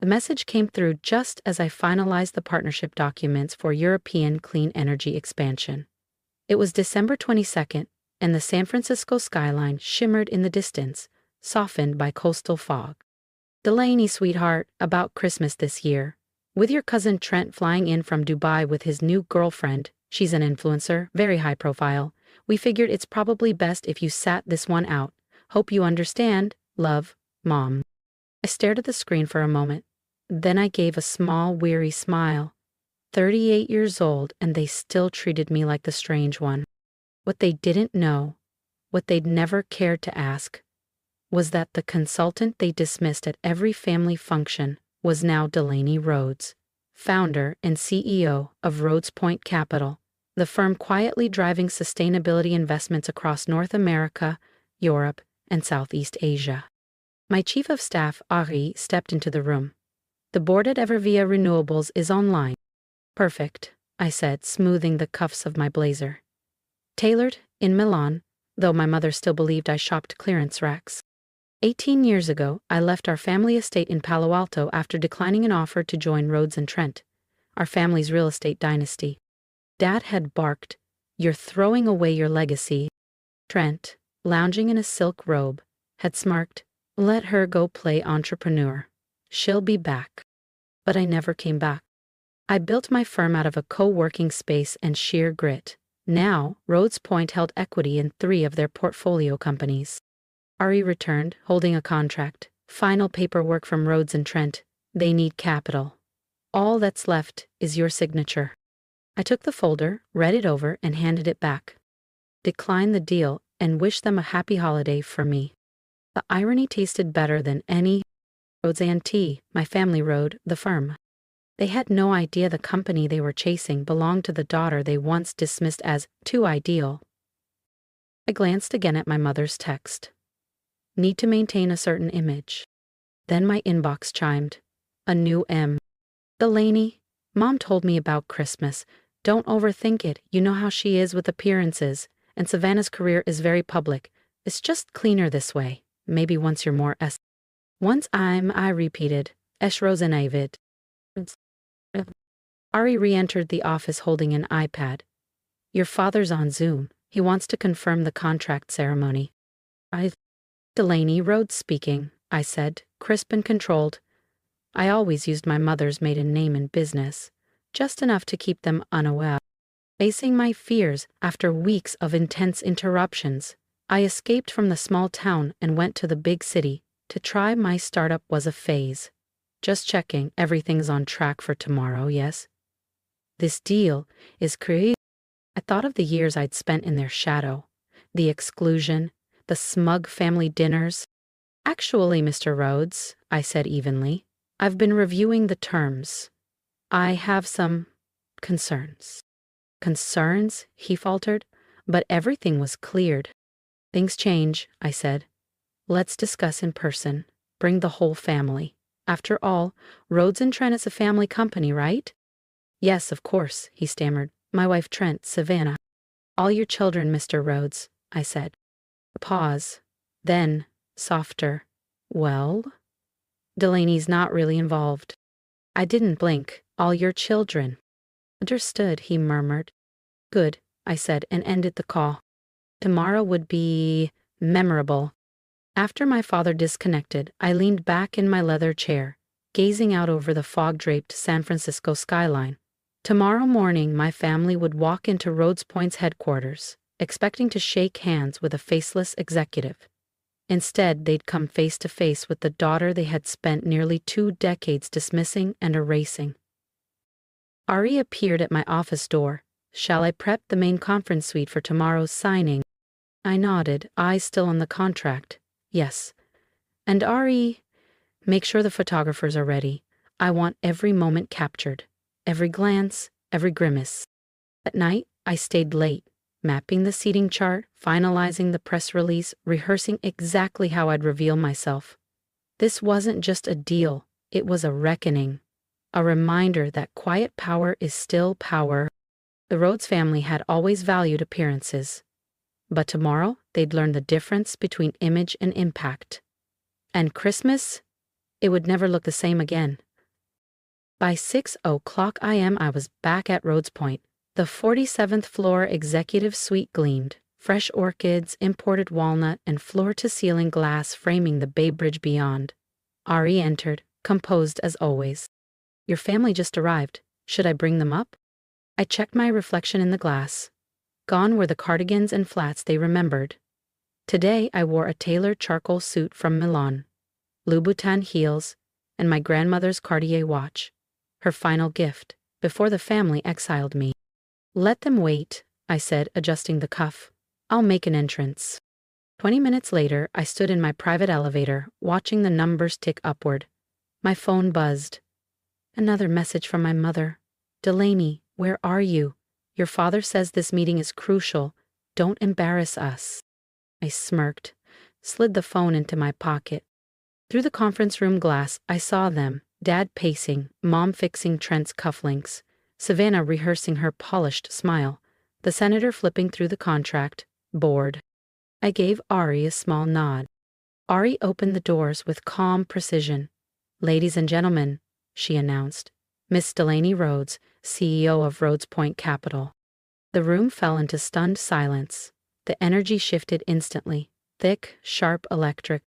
The message came through just as I finalized the partnership documents for European clean energy expansion. It was December 22nd, and the San Francisco skyline shimmered in the distance, softened by coastal fog. Delaney, sweetheart, about Christmas this year. With your cousin Trent flying in from Dubai with his new girlfriend, she's an influencer, very high profile, we figured it's probably best if you sat this one out. Hope you understand. Love, Mom. I stared at the screen for a moment. Then I gave a small, weary smile. 38 years old, and they still treated me like the strange one. What they didn't know, what they'd never cared to ask, was that the consultant they dismissed at every family function was now Delaney Rhodes, founder and CEO of Rhodes Point Capital, the firm quietly driving sustainability investments across North America, Europe, and Southeast Asia. My chief of staff, Ari, stepped into the room. The board at Evervia Renewables is online. Perfect, I said, smoothing the cuffs of my blazer. Tailored, in Milan, though my mother still believed I shopped clearance racks. 18 years ago, I left our family estate in Palo Alto after declining an offer to join Rhodes and Trent, our family's real estate dynasty. Dad had barked, "You're throwing away your legacy." Trent, lounging in a silk robe, had smirked, "Let her go play entrepreneur. She'll be back." But I never came back. I built my firm out of a co-working space and sheer grit. Now, Rhodes Point held equity in 3 of their portfolio companies. Ari returned, holding a contract. "Final paperwork from Rhodes and Trent. They need capital. All that's left is your signature." I took the folder, read it over, and handed it back. "Decline the deal and wish them a happy holiday for me." The irony tasted better than any Rhodes A&T, my family rode, the firm. They had no idea the company they were chasing belonged to the daughter they once dismissed as too ideal. I glanced again at my mother's text. Need to maintain a certain image. Then my inbox chimed. A new M. Delaney, Mom told me about Christmas. Don't overthink it. You know how she is with appearances. And Savannah's career is very public. It's just cleaner this way. Maybe once you're more Once I repeated. Rosenavid. Ari re-entered the office holding an iPad. Your father's on Zoom. He wants to confirm the contract ceremony. Delaney Rhodes speaking, I said, crisp and controlled. I always used my mother's maiden name in business, just enough to keep them unaware. Facing my fears after weeks of intense interruptions, I escaped from the small town and went to the big city to try my startup was a phase. Just checking everything's on track for tomorrow, yes? This deal is crazy. I thought of the years I'd spent in their shadow, the exclusion, the smug family dinners. Actually, Mr. Rhodes, I said evenly, I've been reviewing the terms. I have some concerns. Concerns? He faltered, but everything was cleared. Things change, I said. Let's discuss in person. Bring the whole family. After all, Rhodes and Trent is a family company, right? Yes, of course, he stammered. My wife Trent, Savannah. All your children, Mr. Rhodes, I said. A pause. Then, softer. Well? Delaney's not really involved. I didn't blink. All your children. Understood, he murmured. Good, I said, and ended the call. Tomorrow would be memorable. After my father disconnected, I leaned back in my leather chair, gazing out over the fog-draped San Francisco skyline. Tomorrow morning, my family would walk into Rhodes Point's headquarters, expecting to shake hands with a faceless executive. Instead, they'd come face to face with the daughter they had spent nearly 2 decades dismissing and erasing. Ari appeared at my office door. Shall I prep the main conference suite for tomorrow's signing? I nodded, eyes still on the contract. Yes. And Ari, make sure the photographers are ready. I want every moment captured. Every glance, every grimace. At night, I stayed late, mapping the seating chart, finalizing the press release, rehearsing exactly how I'd reveal myself. This wasn't just a deal, it was a reckoning. A reminder that quiet power is still power. The Rhodes family had always valued appearances. But tomorrow, they'd learn the difference between image and impact. And Christmas? It would never look the same again. By 6 o'clock a.m. I was back at Rhodes Point. The 47th floor executive suite gleamed, fresh orchids, imported walnut, and floor-to-ceiling glass framing the Bay Bridge beyond. Ari entered, composed as always. "Your family just arrived. Should I bring them up?" I checked my reflection in the glass. Gone were the cardigans and flats they remembered. Today I wore a tailored charcoal suit from Milan, Louboutin heels, and my grandmother's Cartier watch, her final gift, before the family exiled me. "Let them wait," I said, adjusting the cuff. "I'll make an entrance." 20 minutes later, I stood in my private elevator, watching the numbers tick upward. My phone buzzed. Another message from my mother. "Delaney, where are you? Your father says this meeting is crucial. Don't embarrass us." I smirked, slid the phone into my pocket. Through the conference room glass, I saw them, Dad pacing, Mom fixing Trent's cufflinks, Savannah rehearsing her polished smile, the senator flipping through the contract, bored. I gave Ari a small nod. Ari opened the doors with calm precision. "Ladies and gentlemen," she announced, "Miss Delaney Rhodes, CEO of Rhodes Point Capital." The room fell into stunned silence. The energy shifted instantly, thick, sharp, electric.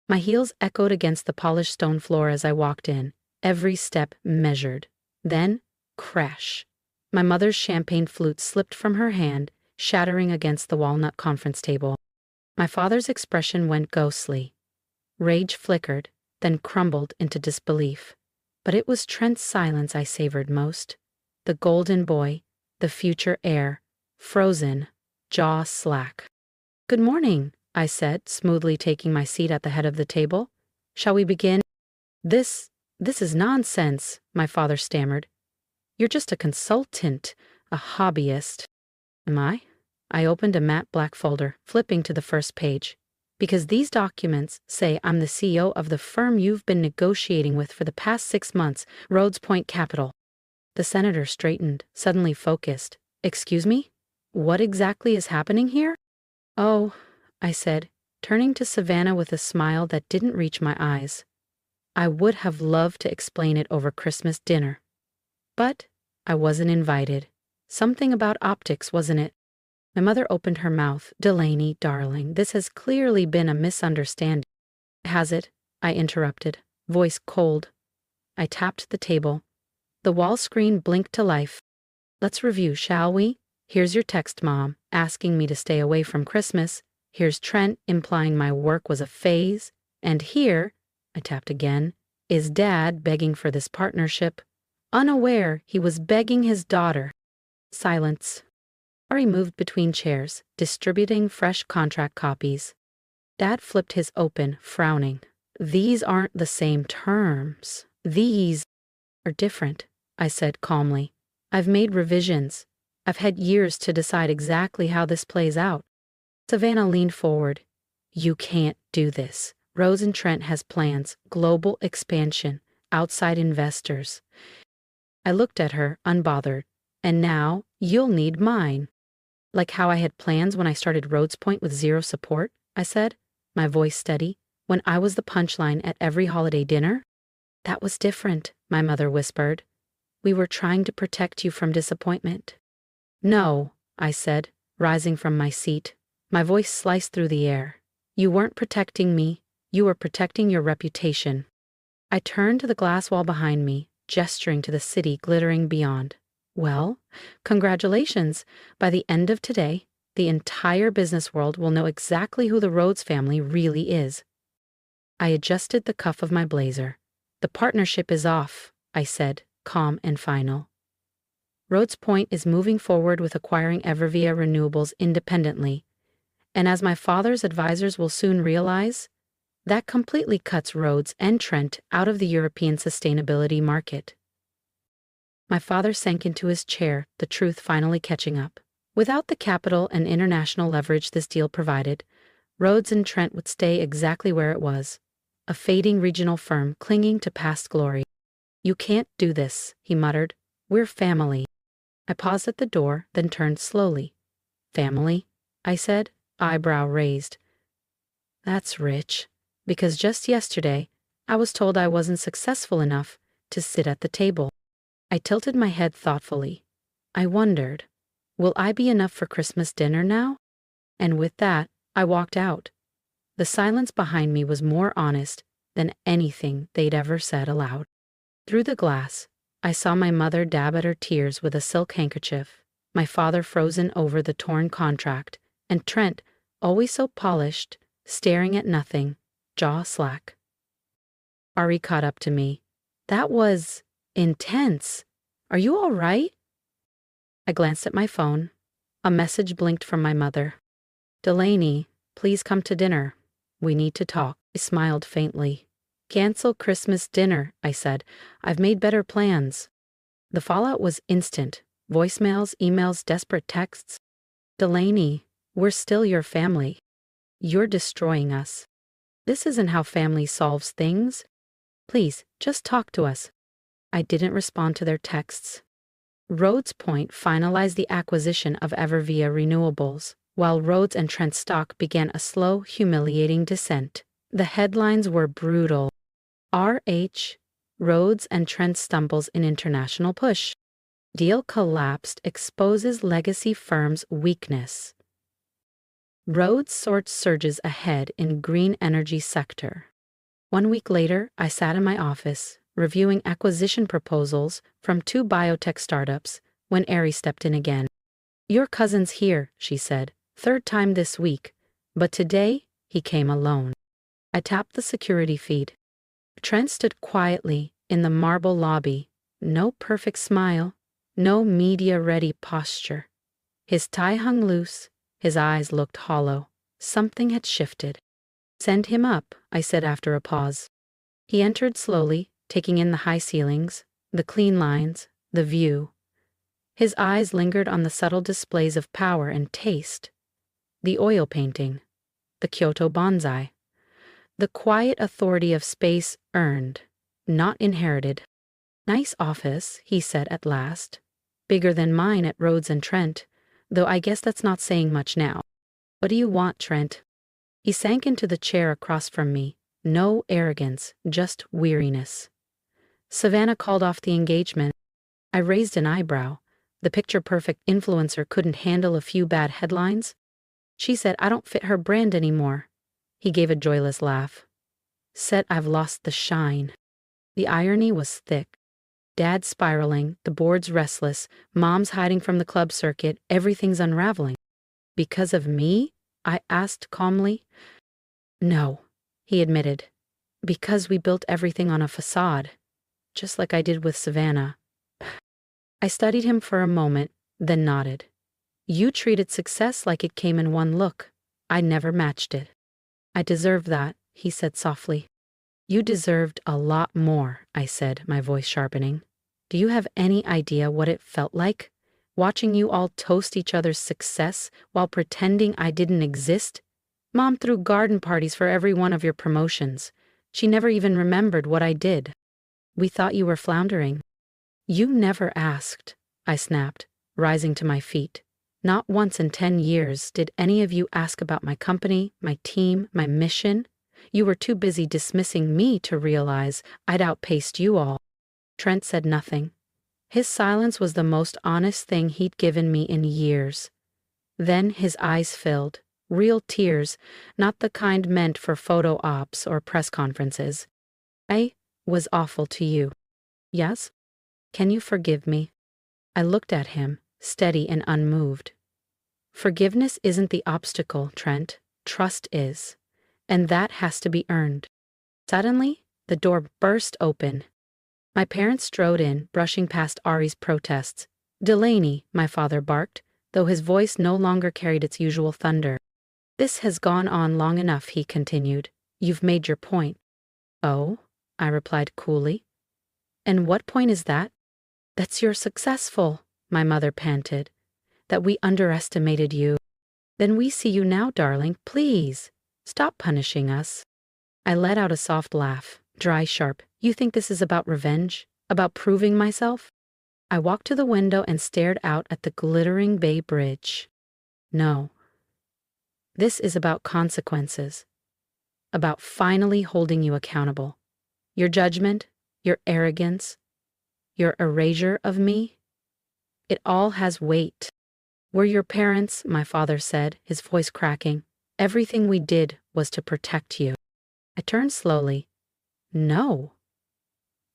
My heels echoed against the polished stone floor as I walked in, every step measured. Then, crash. My mother's champagne flute slipped from her hand, shattering against the walnut conference table. My father's expression went ghostly. Rage flickered, then crumbled into disbelief. But it was Trent's silence I savored most. The golden boy, the future heir, frozen, jaw slack. "Good morning," I said, smoothly taking my seat at the head of the table. "Shall we begin?" This is nonsense," my father stammered. "You're just a consultant, a hobbyist." "Am I?" I opened a matte black folder, flipping to the first page. "Because these documents say I'm the CEO of the firm you've been negotiating with for the past 6 months, Rhodes Point Capital." The senator straightened, suddenly focused. "Excuse me? What exactly is happening here?" "Oh," I said, turning to Savannah with a smile that didn't reach my eyes. I would have loved to explain it over Christmas dinner. But I wasn't invited. Something about optics, wasn't it? My mother opened her mouth. "Delaney, darling, this has clearly been a misunderstanding." "Has it?" I interrupted, voice cold. I tapped the table. The wall screen blinked to life. "Let's review, shall we? Here's your text, Mom, asking me to stay away from Christmas. Here's Trent implying my work was a phase. And here," I tapped again, "is Dad begging for this partnership, unaware he was begging his daughter." Silence. Ari moved between chairs, distributing fresh contract copies. Dad flipped his open, frowning. "These aren't the same terms. These are different," I said calmly. "I've made revisions. I've had years to decide exactly how this plays out." Savannah leaned forward. "You can't do this. Rhodes and Trent has plans, global expansion, outside investors." I looked at her, unbothered. "And now, you'll need mine." "Like how I had plans when I started Rhodes Point with zero support," I said, my voice steady, "when I was the punchline at every holiday dinner?" "That was different," my mother whispered. "We were trying to protect you from disappointment." "No," I said, rising from my seat. My voice sliced through the air. "You weren't protecting me. You were protecting your reputation." I turned to the glass wall behind me, gesturing to the city glittering beyond. "Well, congratulations. By the end of today, the entire business world will know exactly who the Rhodes family really is." I adjusted the cuff of my blazer. "The partnership is off," I said, calm and final. Rhodes Point is moving forward with acquiring Evervia Renewables independently. And as my father's advisors will soon realize, that completely cuts Rhodes and Trent out of the European sustainability market. My father sank into his chair, the truth finally catching up. Without the capital and international leverage this deal provided, Rhodes and Trent would stay exactly where it was, a fading regional firm clinging to past glory. "You can't do this," he muttered. "We're family." I paused at the door, then turned slowly. "Family?" I said, eyebrow raised. "That's rich, because just yesterday I was told I wasn't successful enough to sit at the table. I tilted my head thoughtfully. I wondered, will I be enough for Christmas dinner now? And with that, I walked out. The silence behind me was more honest than anything they'd ever said aloud. Through the glass, I saw my mother dab at her tears with a silk handkerchief, my father frozen over the torn contract, and Trent, always so polished, staring at nothing, jaw slack. Ari caught up to me. That was intense. Are you all right? I glanced at my phone. A message blinked from my mother. Delaney, please come to dinner. We need to talk. I smiled faintly. Cancel Christmas dinner, I said. I've made better plans. The fallout was instant. Voicemails, emails, desperate texts. Delaney, we're still your family. You're destroying us. This isn't how family solves things. Please, just talk to us. I didn't respond to their texts. Rhodes Point finalized the acquisition of Evervia Renewables, while Rhodes and Trent stock began a slow, humiliating descent. The headlines were brutal. RH, Rhodes and Trent stumbles in international push. Deal collapsed, exposes legacy firm's weakness. Rhodes sorts surges ahead in green energy sector. 1 week later, I sat in my office, reviewing acquisition proposals from 2 biotech startups, when Ari stepped in again. Your cousin's here, she said, 3rd time this week, but today he came alone. I tapped the security feed. Trent stood quietly in the marble lobby, no perfect smile, no media-ready posture. His tie hung loose, his eyes looked hollow. Something had shifted. Send him up, I said after a pause. He entered slowly, taking in the high ceilings, the clean lines, the view. His eyes lingered on the subtle displays of power and taste. The oil painting, the Kyoto bonsai, the quiet authority of space earned, not inherited. Nice office, he said at last. Bigger than mine at Rhodes and Trent, though I guess that's not saying much now. What do you want, Trent? He sank into the chair across from me. No arrogance, just weariness. Savannah called off the engagement. I raised an eyebrow. The picture-perfect influencer couldn't handle a few bad headlines. She said I don't fit her brand anymore. He gave a joyless laugh. Said I've lost the shine. The irony was thick. Dad spiraling, the board's restless, Mom's hiding from the club circuit, everything's unraveling. Because of me? I asked calmly. No, he admitted. Because we built everything on a facade, just like I did with Savannah. I studied him for a moment, then nodded. You treated success like it came in one look. I never matched it. I deserved that, he said softly. You deserved a lot more, I said, my voice sharpening. Do you have any idea what it felt like? Watching you all toast each other's success while pretending I didn't exist? Mom threw garden parties for every one of your promotions. She never even remembered what I did. We thought you were floundering. You never asked, I snapped, rising to my feet. Not once in 10 years did any of you ask about my company, my team, my mission. You were too busy dismissing me to realize I'd outpaced you all. Trent said nothing. His silence was the most honest thing he'd given me in years. Then his eyes filled, real tears, not the kind meant for photo ops or press conferences. I was awful to you. Yes? Can you forgive me? I looked at him, steady and unmoved. Forgiveness isn't the obstacle, Trent. Trust is. And that has to be earned. Suddenly, the door burst open. My parents strode in, brushing past Ari's protests. Delaney, my father barked, though his voice no longer carried its usual thunder. This has gone on long enough, he continued. You've made your point. Oh, I replied coolly. And what point is that? That's you're successful, my mother panted. That we underestimated you. Then we see you now, darling. Please, stop punishing us. I let out a soft laugh, dry, sharp. You think this is about revenge? About proving myself? I walked to the window and stared out at the glittering Bay Bridge. No. This is about consequences. About finally holding you accountable. Your judgment, your arrogance, your erasure of me. It all has weight. We're your parents, my father said, his voice cracking. Everything we did was to protect you. I turned slowly. No.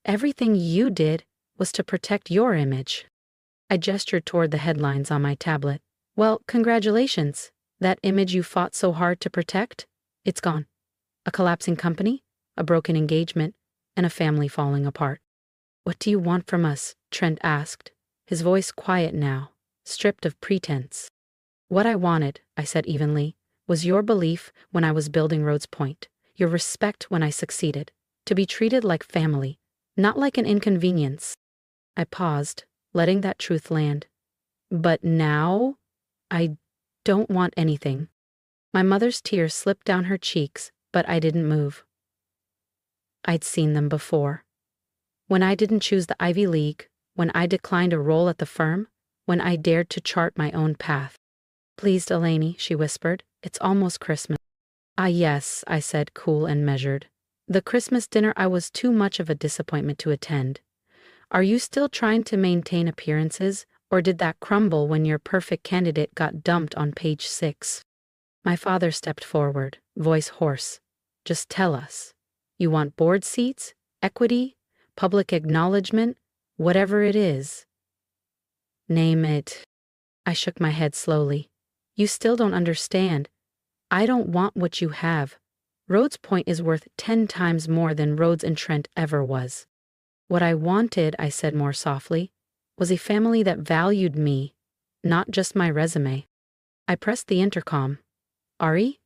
Everything you did was to protect your image. I gestured toward the headlines on my tablet. Well, congratulations. That image you fought so hard to protect? It's gone. A collapsing company, a broken engagement, and a family falling apart. What do you want from us? Trent asked, his voice quiet now, stripped of pretense. What I wanted, I said evenly, was your belief when I was building Rhodes Point, your respect when I succeeded, to be treated like family, not like an inconvenience. I paused, letting that truth land. But now, I don't want anything. My mother's tears slipped down her cheeks, but I didn't move. I'd seen them before. When I didn't choose the Ivy League, when I declined a role at the firm, when I dared to chart my own path. Please, Delaney, she whispered, it's almost Christmas. Ah, yes, I said, cool and measured. The Christmas dinner I was too much of a disappointment to attend. Are you still trying to maintain appearances, or did that crumble when your perfect candidate got dumped on page 6? My father stepped forward, voice hoarse. Just tell us. You want board seats, equity, public acknowledgement, whatever it is. Name it. I shook my head slowly. You still don't understand. I don't want what you have. Rhodes Point is worth 10 times more than Rhodes and Trent ever was. What I wanted, I said more softly, was a family that valued me, not just my resume. I pressed the intercom. Ari,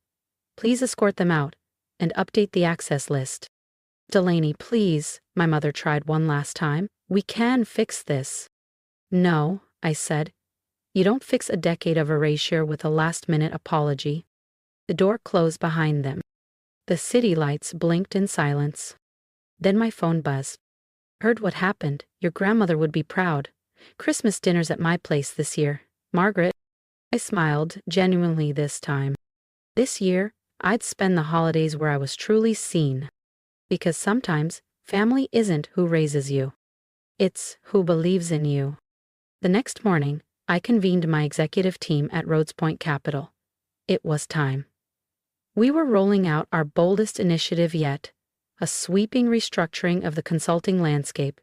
please escort them out and update the access list. Delaney, please, my mother tried one last time. We can fix this. No, I said. You don't fix a decade of erasure with a last-minute apology. The door closed behind them. The city lights blinked in silence. Then my phone buzzed. Heard what happened. Your grandmother would be proud. Christmas dinner's at my place this year. Margaret. I smiled, genuinely this time. This year, I'd spend the holidays where I was truly seen. Because sometimes, family isn't who raises you. It's who believes in you. The next morning, I convened my executive team at Rhodes Point Capital. It was time. We were rolling out our boldest initiative yet, a sweeping restructuring of the consulting landscape,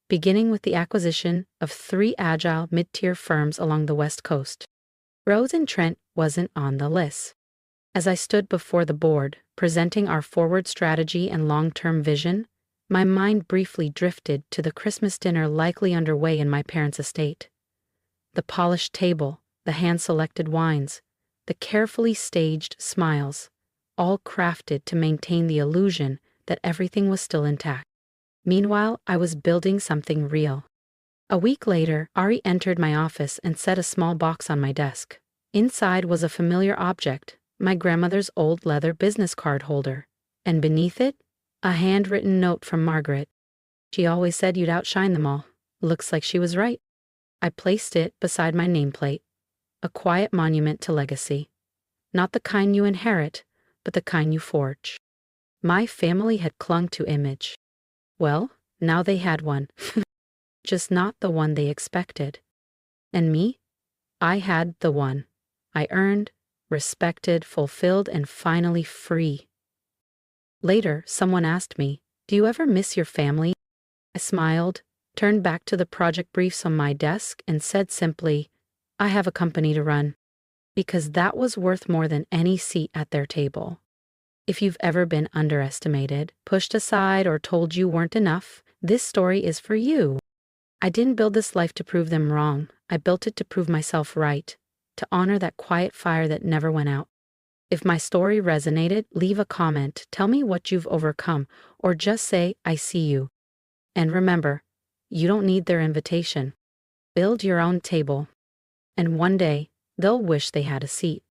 beginning with the acquisition of 3 agile mid-tier firms along the West Coast. Rhodes and Trent wasn't on the list. As I stood before the board, presenting our forward strategy and long-term vision, my mind briefly drifted to the Christmas dinner likely underway in my parents' estate. The polished table, the hand-selected wines, the carefully staged smiles, all crafted to maintain the illusion that everything was still intact. Meanwhile, I was building something real. A week later, Ari entered my office and set a small box on my desk. Inside was a familiar object, my grandmother's old leather business card holder, and beneath it, a handwritten note from Margaret. She always said you'd outshine them all. Looks like she was right. I placed it beside my nameplate, a quiet monument to legacy. Not the kind you inherit, but the kind you forge. My family had clung to image. Well, now they had one. Just not the one they expected. And me? I had the one. I earned, respected, fulfilled, and finally free. Later, someone asked me, "Do you ever miss your family?" I smiled, turned back to the project briefs on my desk, and said simply, "I have a company to run." Because that was worth more than any seat at their table. If you've ever been underestimated, pushed aside, or told you weren't enough, this story is for you. I didn't build this life to prove them wrong. I built it to prove myself right, to honor that quiet fire that never went out. If my story resonated, leave a comment, tell me what you've overcome, or just say, "I see you." And remember, you don't need their invitation. Build your own table. And one day, they'll wish they had a seat.